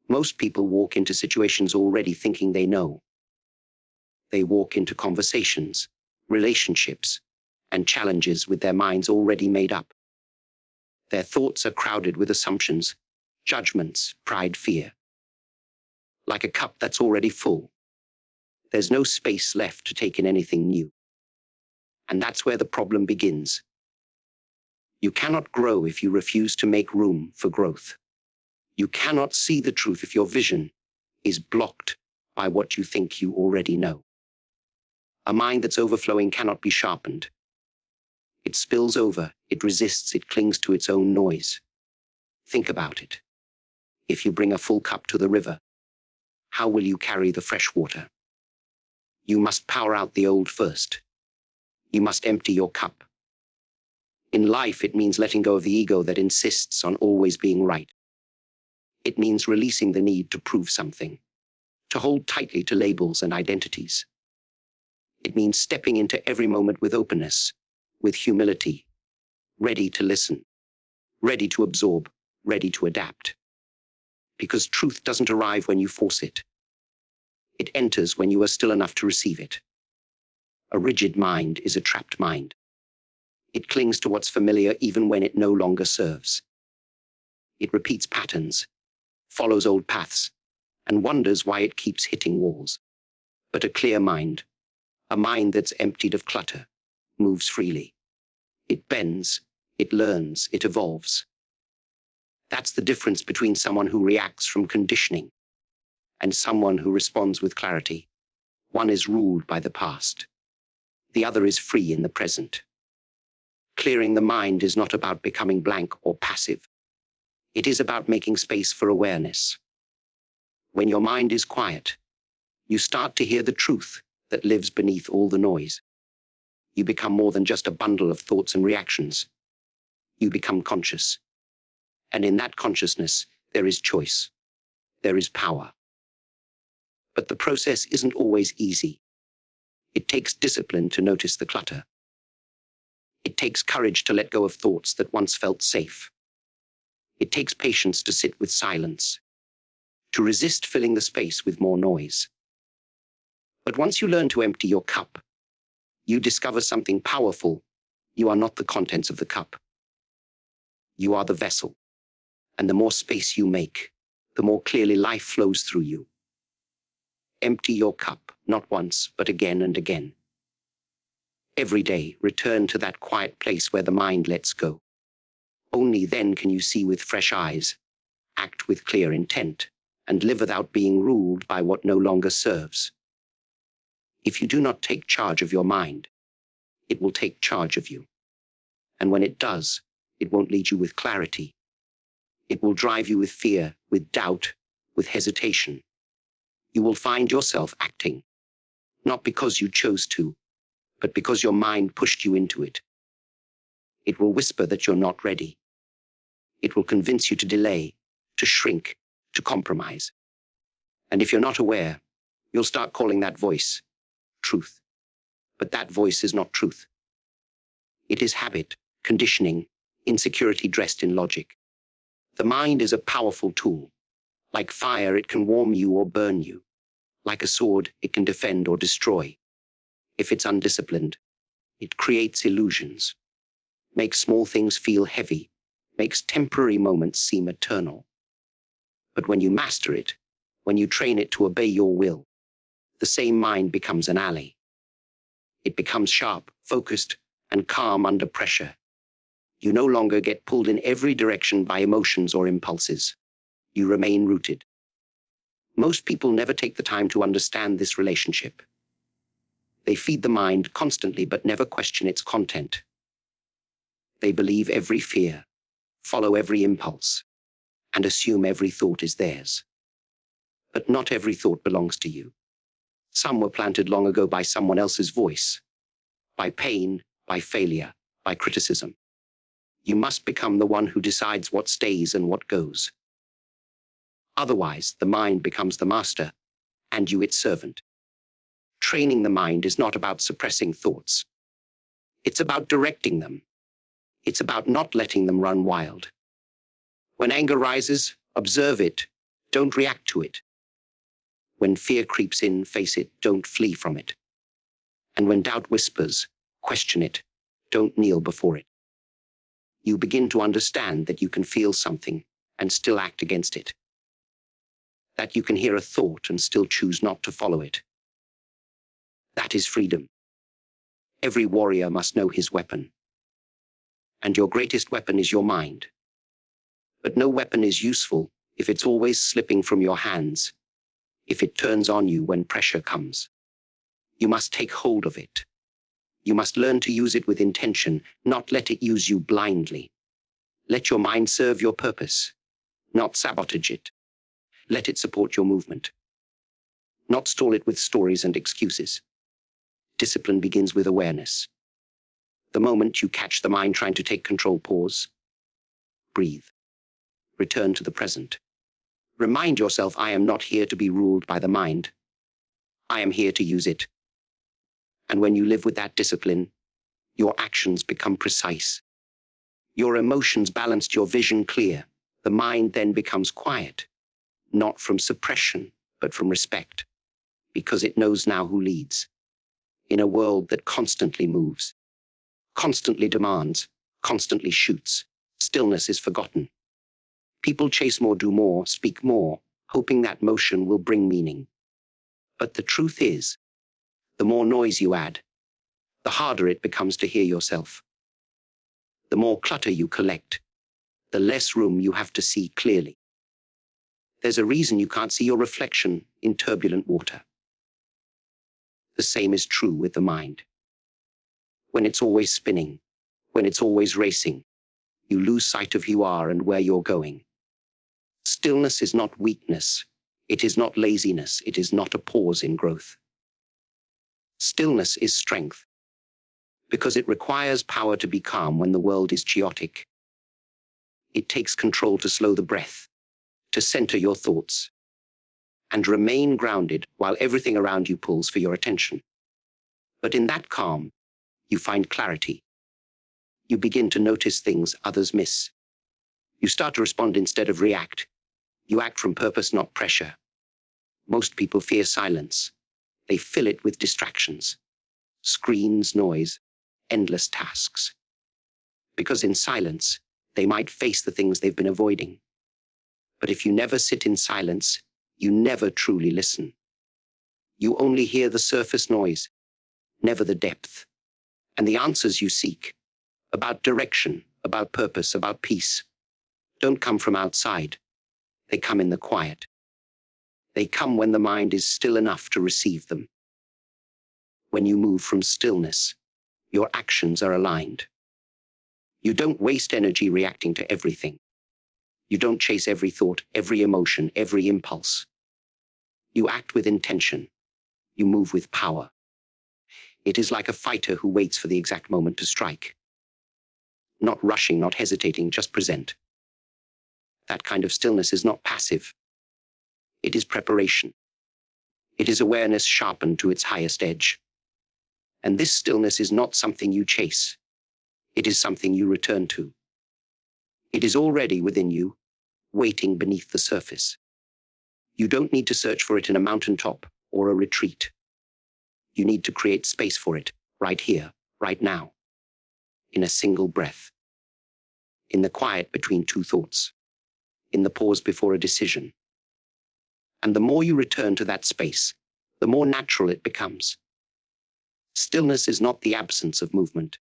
Most people walk into situations already thinking they know. They walk into conversations, relationships, and challenges with their minds already made up. Their thoughts are crowded with assumptions, judgments, pride, fear. Like a cup that's already full. There's no space left to take in anything new. And that's where the problem begins. You cannot grow if you refuse to make room for growth. You cannot see the truth if your vision is blocked by what you think you already know. A mind that's overflowing cannot be sharpened. It spills over, it resists, it clings to its own noise. Think about it. If you bring a full cup to the river, how will you carry the fresh water? You must power out the old first. You must empty your cup. In life, it means letting go of the ego that insists on always being right. It means releasing the need to prove something, to hold tightly to labels and identities. It means stepping into every moment with openness, with humility, ready to listen, ready to absorb, ready to adapt. Because truth doesn't arrive when you force it. It enters when you are still enough to receive it. A rigid mind is a trapped mind. It clings to what's familiar even when it no longer serves. It repeats patterns, follows old paths, and wonders why it keeps hitting walls. But a clear mind, a mind that's emptied of clutter, moves freely. It bends, it learns, it evolves. That's the difference between someone who reacts from conditioning and someone who responds with clarity. One is ruled by the past. The other is free in the present. Clearing the mind is not about becoming blank or passive. It is about making space for awareness. When your mind is quiet, you start to hear the truth that lives beneath all the noise. You become more than just a bundle of thoughts and reactions. You become conscious. And in that consciousness, there is choice. There is power. But the process isn't always easy. It takes discipline to notice the clutter. It takes courage to let go of thoughts that once felt safe. It takes patience to sit with silence, to resist filling the space with more noise. But once you learn to empty your cup, you discover something powerful. You are not the contents of the cup. You are the vessel. And the more space you make, the more clearly life flows through you. Empty your cup, not once, but again and again. Every day, return to that quiet place where the mind lets go. Only then can you see with fresh eyes, act with clear intent, and live without being ruled by what no longer serves. If you do not take charge of your mind, it will take charge of you. And when it does, it won't lead you with clarity. It will drive you with fear, with doubt, with hesitation. You will find yourself acting, not because you chose to, but because your mind pushed you into it. It will whisper that you're not ready. It will convince you to delay, to shrink, to compromise. And if you're not aware, you'll start calling that voice truth. But that voice is not truth. It is habit, conditioning, insecurity dressed in logic. The mind is a powerful tool. Like fire, it can warm you or burn you. Like a sword, it can defend or destroy. If it's undisciplined, it creates illusions, makes small things feel heavy, makes temporary moments seem eternal. But when you master it, when you train it to obey your will, the same mind becomes an ally. It becomes sharp, focused, and calm under pressure. You no longer get pulled in every direction by emotions or impulses. You remain rooted. Most people never take the time to understand this relationship. They feed the mind constantly but never question its content. They believe every fear, follow every impulse, and assume every thought is theirs. But not every thought belongs to you. Some were planted long ago by someone else's voice, by pain, by failure, by criticism. You must become the one who decides what stays and what goes. Otherwise, the mind becomes the master, and you its servant. Training the mind is not about suppressing thoughts. It's about directing them. It's about not letting them run wild. When anger rises, observe it, Don't react to it. When fear creeps in, face it, don't flee from it. And when doubt whispers, question it, don't kneel before it. You begin to understand that you can feel something and still act against it. That you can hear a thought and still choose not to follow it. That is freedom. Every warrior must know his weapon. And your greatest weapon is your mind. But no weapon is useful if it's always slipping from your hands, if it turns on you when pressure comes. You must take hold of it. You must learn to use it with intention, not let it use you blindly. Let your mind serve your purpose, not sabotage it. Let it support your movement. Not stall it with stories and excuses. Discipline begins with awareness. The moment you catch the mind trying to take control, pause. Breathe. Return to the present. Remind yourself, I am not here to be ruled by the mind. I am here to use it. And when you live with that discipline, your actions become precise. Your emotions balanced, your vision clear. The mind then becomes quiet, not from suppression, but from respect, because it knows now who leads. In a world that constantly moves, constantly demands, constantly shoots, stillness is forgotten. People chase more, do more, speak more, hoping that motion will bring meaning. But the truth is, the more noise you add, the harder it becomes to hear yourself. The more clutter you collect, the less room you have to see clearly. There's a reason you can't see your reflection in turbulent water. The same is true with the mind. When it's always spinning, when it's always racing, you lose sight of who you are and where you're going. Stillness is not weakness. It is not laziness. It is not a pause in growth. Stillness is strength, because it requires power to be calm when the world is chaotic. It takes control to slow the breath, to center your thoughts, and remain grounded while everything around you pulls for your attention. But in that calm, you find clarity. You begin to notice things others miss. You start to respond instead of react. You act from purpose, not pressure. Most people fear silence. They fill it with distractions, screens, noise, endless tasks. Because in silence, they might face the things they've been avoiding. But if you never sit in silence, you never truly listen. You only hear the surface noise, never the depth. And the answers you seek, about direction, about purpose, about peace, don't come from outside. They come in the quiet. They come when the mind is still enough to receive them. When you move from stillness, your actions are aligned. You don't waste energy reacting to everything. You don't chase every thought, every emotion, every impulse. You act with intention. You move with power. It is like a fighter who waits for the exact moment to strike. Not rushing, not hesitating, just present. That kind of stillness is not passive. It is preparation. It is awareness sharpened to its highest edge. And this stillness is not something you chase. It is something you return to. It is already within you, waiting beneath the surface. You don't need to search for it in a mountaintop or a retreat. You need to create space for it, right here, right now, in a single breath, in the quiet between two thoughts, in the pause before a decision. And the more you return to that space, the more natural it becomes. Stillness is not the absence of movement.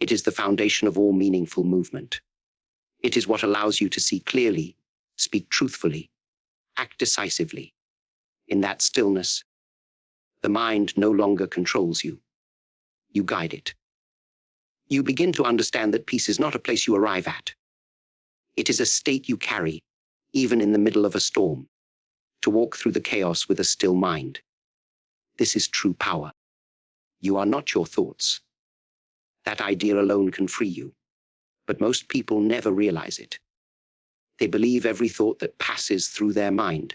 It is the foundation of all meaningful movement. It is what allows you to see clearly, speak truthfully, act decisively. In that stillness, the mind no longer controls you. You guide it. You begin to understand that peace is not a place you arrive at. It is a state you carry, even in the middle of a storm, to walk through the chaos with a still mind. This is true power. You are not your thoughts. That idea alone can free you, but most people never realize it. They believe every thought that passes through their mind,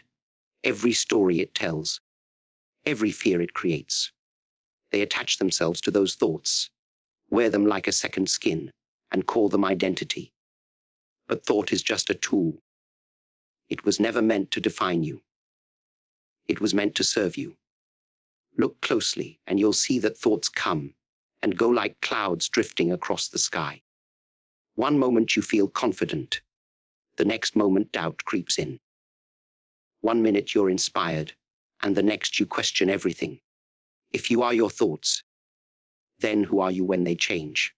every story it tells, every fear it creates. They attach themselves to those thoughts, wear them like a second skin, and call them identity. But thought is just a tool. It was never meant to define you. It was meant to serve you. Look closely and you'll see that thoughts come and go like clouds drifting across the sky. One moment you feel confident. The next moment doubt creeps in. One minute you're inspired, and the next you question everything. If you are your thoughts, then who are you when they change?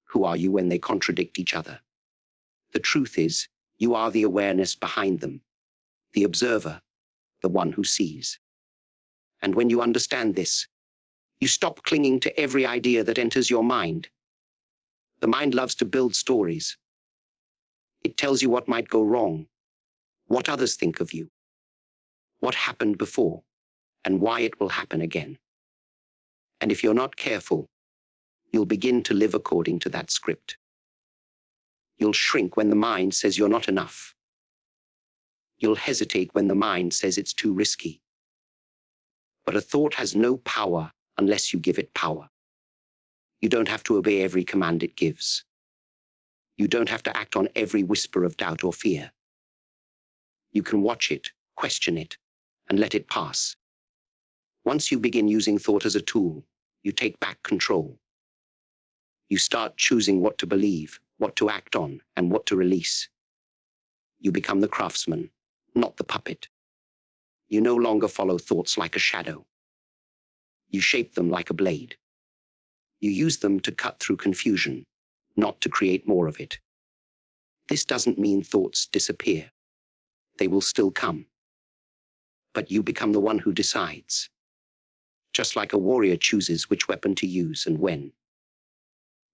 Who are you when they contradict each other? The truth is, you are the awareness behind them, the observer, the one who sees. And when you understand this, you stop clinging to every idea that enters your mind. The mind loves to build stories. It tells you what might go wrong, what others think of you, what happened before, and why it will happen again. And if you're not careful, you'll begin to live according to that script. You'll shrink when the mind says you're not enough. You'll hesitate when the mind says it's too risky. But a thought has no power unless you give it power. You don't have to obey every command it gives. You don't have to act on every whisper of doubt or fear. You can watch it, question it, and let it pass. Once you begin using thought as a tool, you take back control. You start choosing what to believe, what to act on, and what to release. You become the craftsman, not the puppet. You no longer follow thoughts like a shadow. You shape them like a blade. You use them to cut through confusion, not to create more of it. This doesn't mean thoughts disappear. They will still come. But you become the one who decides. Just like a warrior chooses which weapon to use and when.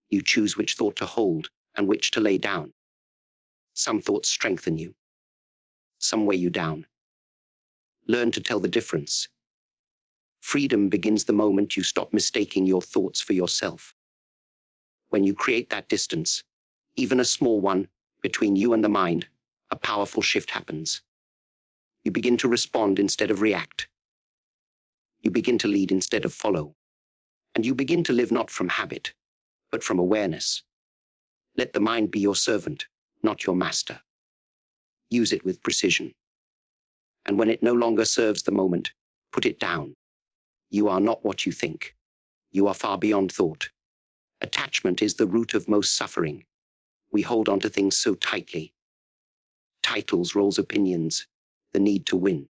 You choose which thought to hold and which to lay down. Some thoughts strengthen you. Some weigh you down. Learn to tell the difference. Freedom begins the moment you stop mistaking your thoughts for yourself. When you create that distance, even a small one, between you and the mind, a powerful shift happens. You begin to respond instead of react. You begin to lead instead of follow. And you begin to live not from habit, but from awareness. Let the mind be your servant, not your master. Use it with precision. And when it no longer serves the moment, put it down. You are not what you think. You are far beyond thought. Attachment is the root of most suffering. We hold on to things so tightly. Titles, roles, opinions, the need to win,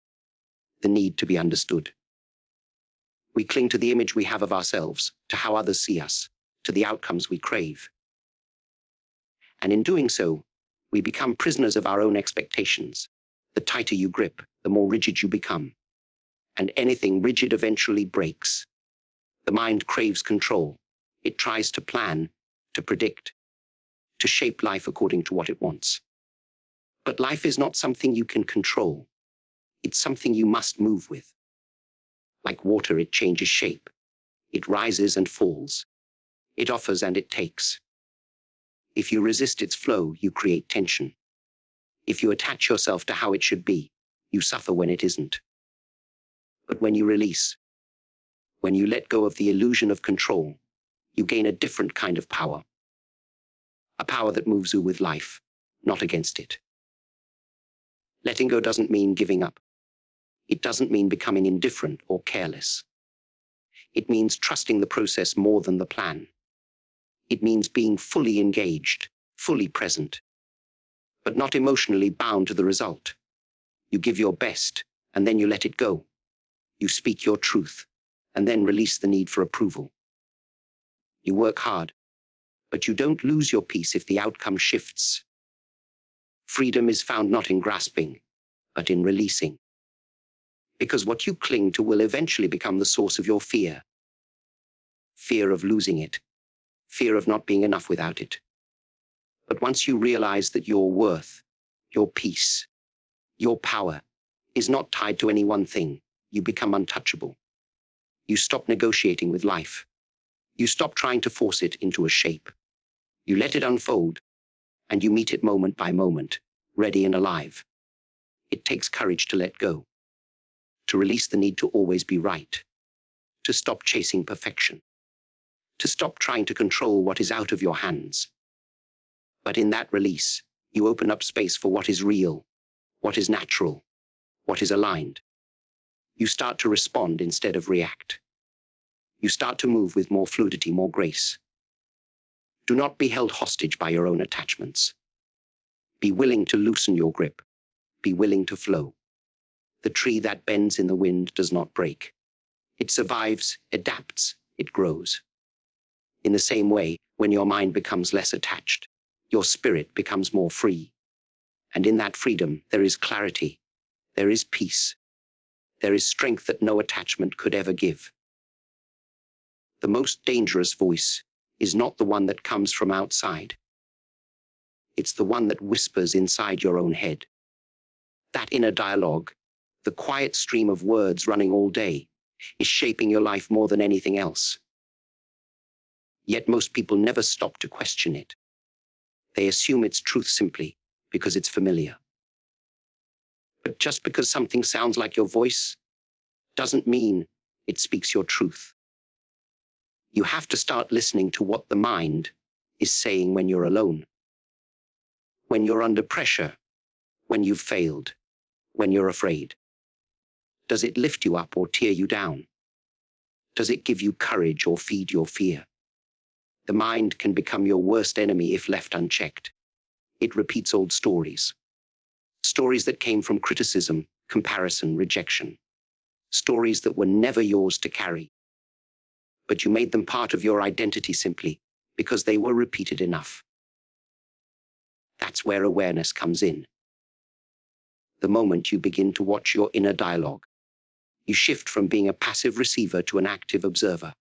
the need to be understood. We cling to the image we have of ourselves, to how others see us, to the outcomes we crave. And in doing so, we become prisoners of our own expectations. The tighter you grip, the more rigid you become. And anything rigid eventually breaks. The mind craves control. It tries to plan, to predict, to shape life according to what it wants. But life is not something you can control. It's something you must move with. Like water, it changes shape. It rises and falls. It offers and it takes. If you resist its flow, you create tension. If you attach yourself to how it should be, you suffer when it isn't. But when you release, when you let go of the illusion of control, you gain a different kind of power. A power that moves you with life, not against it. Letting go doesn't mean giving up. It doesn't mean becoming indifferent or careless. It means trusting the process more than the plan. It means being fully engaged, fully present, but not emotionally bound to the result. You give your best, and then you let it go. You speak your truth, and then release the need for approval. You work hard, but you don't lose your peace if the outcome shifts. Freedom is found not in grasping, but in releasing. Because what you cling to will eventually become the source of your fear. Fear of losing it. Fear of not being enough without it. But once you realize that your worth, your peace, your power is not tied to any one thing, you become untouchable. You stop negotiating with life. You stop trying to force it into a shape. You let it unfold, and you meet it moment by moment, ready and alive. It takes courage to let go, to release the need to always be right, to stop chasing perfection, to stop trying to control what is out of your hands. But in that release, you open up space for what is real, what is natural, what is aligned. You start to respond instead of react. You start to move with more fluidity, more grace. Do not be held hostage by your own attachments. Be willing to loosen your grip. Be willing to flow. The tree that bends in the wind does not break. It survives, adapts, it grows. In the same way, when your mind becomes less attached, your spirit becomes more free. And in that freedom, there is clarity, there is peace, there is strength that no attachment could ever give. The most dangerous voice is not the one that comes from outside. It's the one that whispers inside your own head. That inner dialogue, the quiet stream of words running all day, is shaping your life more than anything else. Yet most people never stop to question it. They assume its truth simply because it's familiar. But just because something sounds like your voice doesn't mean it speaks your truth. You have to start listening to what the mind is saying when you're alone. When you're under pressure, when you've failed, when you're afraid. Does it lift you up or tear you down? Does it give you courage or feed your fear? The mind can become your worst enemy if left unchecked. It repeats old stories. Stories that came from criticism, comparison, rejection. Stories that were never yours to carry. But you made them part of your identity simply because they were repeated enough. That's where awareness comes in. The moment you begin to watch your inner dialogue, you shift from being a passive receiver to an active observer.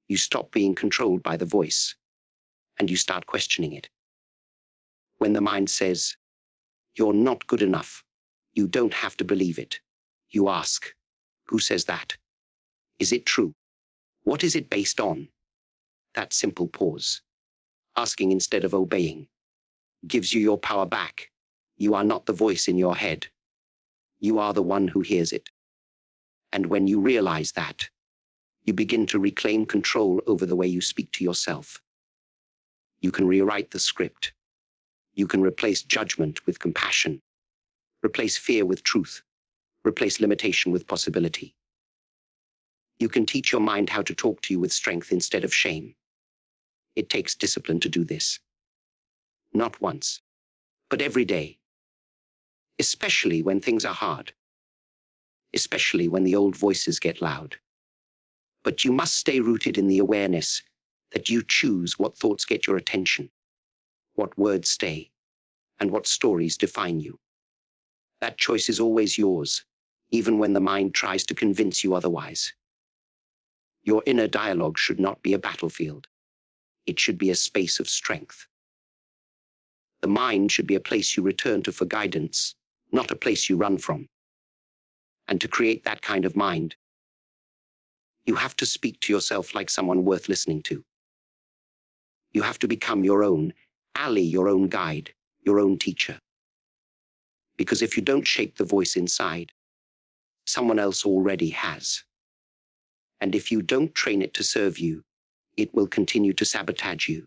You stop being controlled by the voice, and you start questioning it. When the mind says, "You're not good enough," you don't have to believe it. You ask, "Who says that? Is it true? What is it based on?" That simple pause, asking instead of obeying, gives you your power back. You are not the voice in your head. You are the one who hears it. And when you realize that, you begin to reclaim control over the way you speak to yourself. You can rewrite the script. You can replace judgment with compassion, replace fear with truth, replace limitation with possibility. You can teach your mind how to talk to you with strength instead of shame. It takes discipline to do this. Not once, but every day. Especially when things are hard. Especially when the old voices get loud. But you must stay rooted in the awareness that you choose what thoughts get your attention, what words stay, and what stories define you. That choice is always yours, even when the mind tries to convince you otherwise. Your inner dialogue should not be a battlefield. It should be a space of strength. The mind should be a place you return to for guidance, not a place you run from. And to create that kind of mind, you have to speak to yourself like someone worth listening to. You have to become your own ally, your own guide, your own teacher. Because if you don't shape the voice inside, someone else already has. And if you don't train it to serve you, it will continue to sabotage you.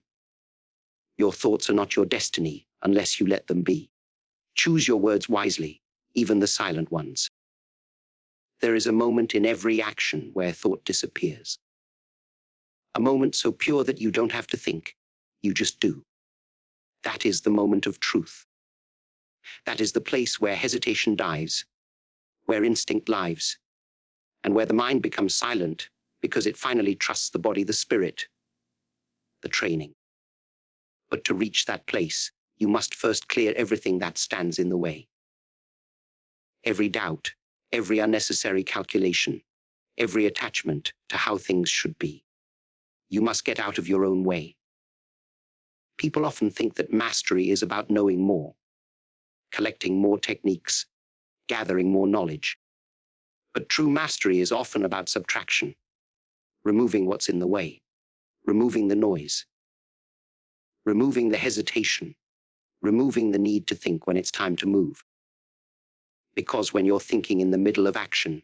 Your thoughts are not your destiny unless you let them be. Choose your words wisely, even the silent ones. There is a moment in every action where thought disappears. A moment so pure that you don't have to think, you just do. That is the moment of truth. That is the place where hesitation dies, where instinct lives, and where the mind becomes silent because it finally trusts the body, the spirit, the training. But to reach that place, you must first clear everything that stands in the way. Every doubt, every unnecessary calculation, every attachment to how things should be. You must get out of your own way. People often think that mastery is about knowing more, collecting more techniques, gathering more knowledge. But true mastery is often about subtraction, removing what's in the way, removing the noise, removing the hesitation, removing the need to think when it's time to move. Because when you're thinking in the middle of action,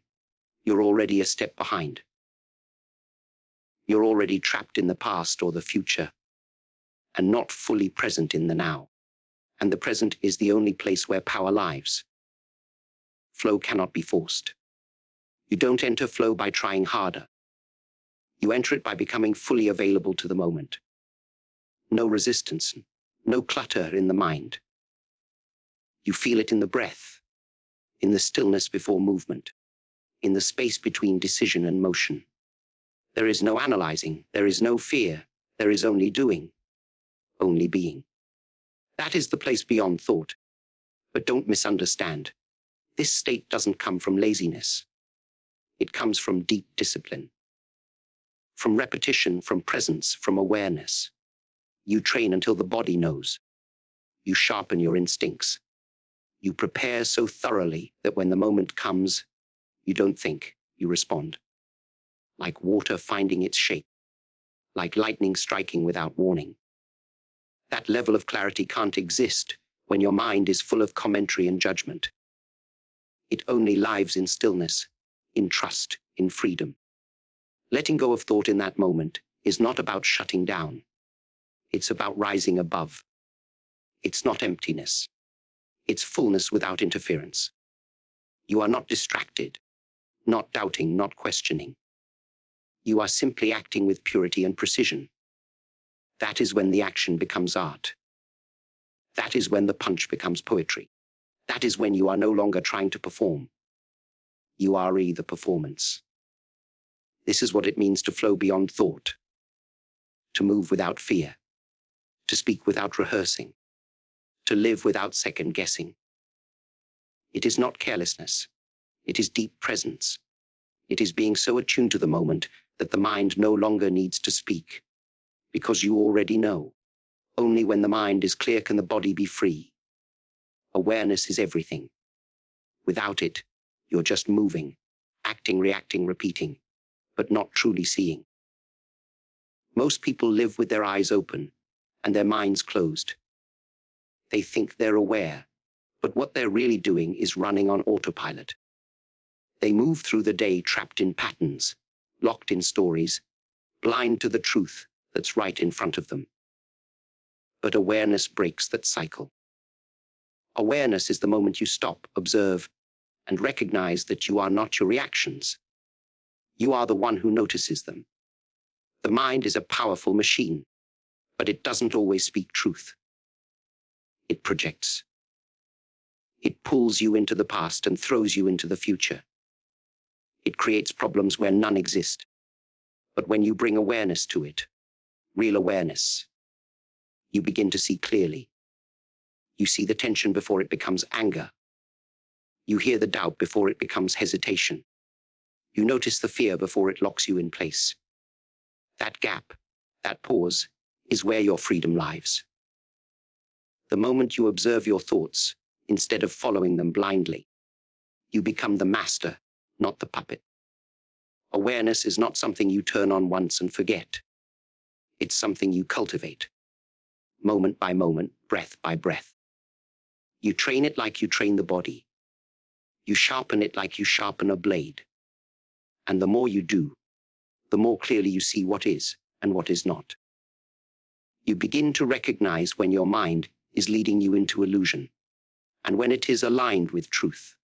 you're already a step behind. You're already trapped in the past or the future, and not fully present in the now. and the present is the only place where power lies. Flow cannot be forced. You don't enter flow by trying harder. You enter it by becoming fully available to the moment. No resistance, no clutter in the mind. You feel it in the breath, in the stillness before movement, in the space between decision and motion. There is no analyzing, there is no fear, there is only doing, only being. That is the place beyond thought. But don't misunderstand. This state doesn't come from laziness. It comes from deep discipline. From repetition, from presence, from awareness. You train until the body knows. You sharpen your instincts. You prepare so thoroughly that when the moment comes, you don't think, you respond. Like water finding its shape. Like lightning striking without warning. That level of clarity can't exist when your mind is full of commentary and judgment. It only lives in stillness, in trust, in freedom. Letting go of thought in that moment is not about shutting down. It's about rising above. It's not emptiness. It's fullness without interference. You are not distracted, not doubting, not questioning. You are simply acting with purity and precision. That is when the action becomes art. That is when the punch becomes poetry. That is when you are no longer trying to perform. You are the performance. This is what it means to flow beyond thought. To move without fear. To speak without rehearsing. To live without second guessing. It is not carelessness. It is deep presence. It is being so attuned to the moment that the mind no longer needs to speak. Because you already know. Only when the mind is clear can the body be free. Awareness is everything. Without it, you're just moving, acting, reacting, repeating, but not truly seeing. Most people live with their eyes open and their minds closed. They think they're aware, but what they're really doing is running on autopilot. They move through the day trapped in patterns, locked in stories, blind to the truth that's right in front of them. But awareness breaks that cycle. Awareness is the moment you stop, observe, and recognize that you are not your reactions. You are the one who notices them. The mind is a powerful machine, but it doesn't always speak truth. It projects. It pulls you into the past and throws you into the future. It creates problems where none exist. But when you bring awareness to it, real awareness, you begin to see clearly. You see the tension before it becomes anger. You hear the doubt before it becomes hesitation. You notice the fear before it locks you in place. That gap, that pause, is where your freedom lies. The moment you observe your thoughts, instead of following them blindly, you become the master, not the puppet. Awareness is not something you turn on once and forget. It's something you cultivate. Moment by moment, breath by breath. You train it like you train the body. You sharpen it like you sharpen a blade. And the more you do, the more clearly you see what is and what is not. You begin to recognize when your mind is leading you into illusion, and when it is aligned with truth.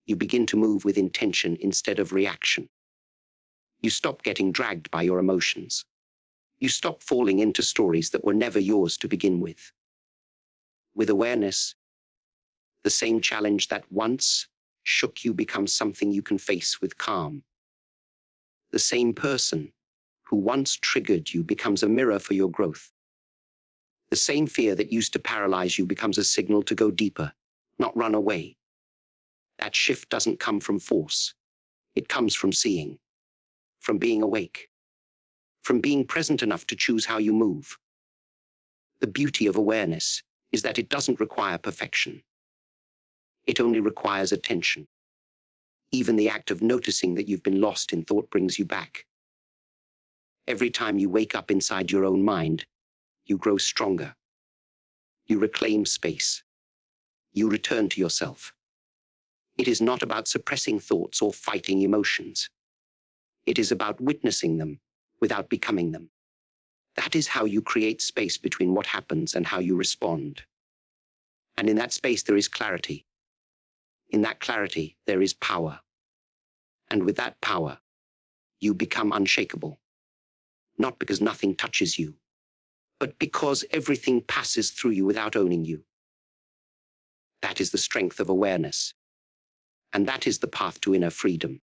You begin to move with intention instead of reaction. You stop getting dragged by your emotions. You stop falling into stories that were never yours to begin with. With awareness, the same challenge that once shook you becomes something you can face with calm. The same person who once triggered you becomes a mirror for your growth. The same fear that used to paralyze you becomes a signal to go deeper, not run away. That shift doesn't come from force. It comes from seeing, from being awake, from being present enough to choose how you move. The beauty of awareness is that it doesn't require perfection. It only requires attention. Even the act of noticing that you've been lost in thought brings you back. Every time you wake up inside your own mind, you grow stronger. You reclaim space. You return to yourself. It is not about suppressing thoughts or fighting emotions. It is about witnessing them without becoming them. That is how you create space between what happens and how you respond. And in that space, there is clarity. In that clarity, there is power. And with that power, you become unshakable. Not because nothing touches you, but because everything passes through you without owning you. That is the strength of awareness. And that is the path to inner freedom.